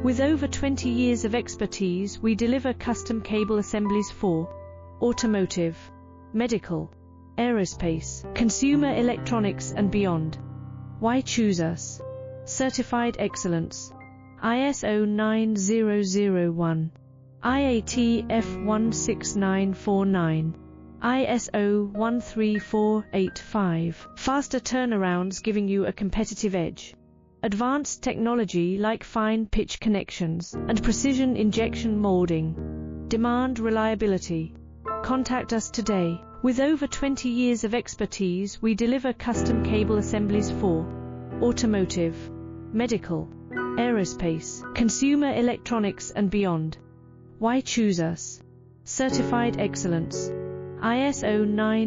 With over 20 years of expertise, we deliver custom cable assemblies for automotive, medical, aerospace, consumer electronics and beyond. Why choose us? Certified excellence. ISO 9001, IATF 16949, ISO 13485. Faster turnarounds, giving you a competitive edge. Advanced technology like fine pitch connections and precision injection molding. Demand reliability. Contact us today. With over 20 years of expertise, we deliver custom cable assemblies for automotive, medical, aerospace, consumer electronics and beyond. Why choose us? Certified excellence. ISO 9